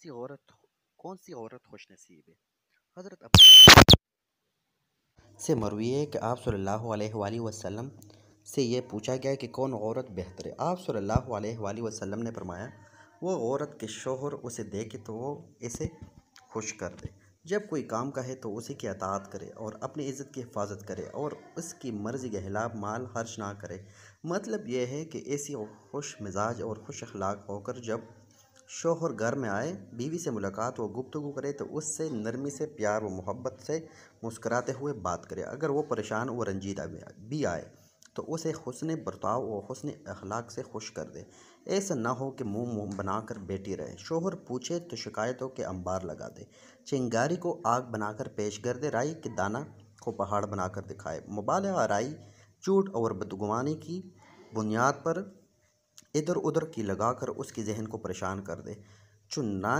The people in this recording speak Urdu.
کون سی عورت خوش نصیب ہے؟ حضرت ابو سے مروی ہے کہ آپ صلی اللہ علیہ وآلہ وسلم سے یہ پوچھا گیا کہ کون عورت بہتر ہے؟ آپ صلی اللہ علیہ وآلہ وسلم نے فرمایا، وہ عورت کے شوہر اسے دیکھے تو وہ اسے خوش کر دے، جب کوئی کام کہے تو اسی کی اطاعت کرے اور اپنی عزت کی حفاظت کرے اور اس کی مرضی کے خلاف مال خرچ نہ کرے۔ مطلب یہ ہے کہ ایسی خوش مزاج اور خوش اخلاق ہو کر جب شوہر گھر میں آئے، بیوی سے ملاقات و گفتگو کرے تو اس سے نرمی سے، پیار و محبت سے مسکراتے ہوئے بات کرے۔ اگر وہ پریشان و رنجیدہ بھی آئے تو اسے حسن برتاؤ و حسن اخلاق سے خوش کر دے۔ ایسا نہ ہو کہ منہ بنا کر بیٹھی رہے، شوہر پوچھے تو شکایتوں کے انبار لگا دے، چنگاری کو آگ بنا کر پیش کر دے، رائی کے دانہ کو پہاڑ بنا کر دکھائے۔ مبالغہ آرائی، جھوٹ اور بدگمانی کی بنیاد پر ادھر ادھر کی لگا کر اس کی ذہن کو پریشان کر دے۔ چنانچہ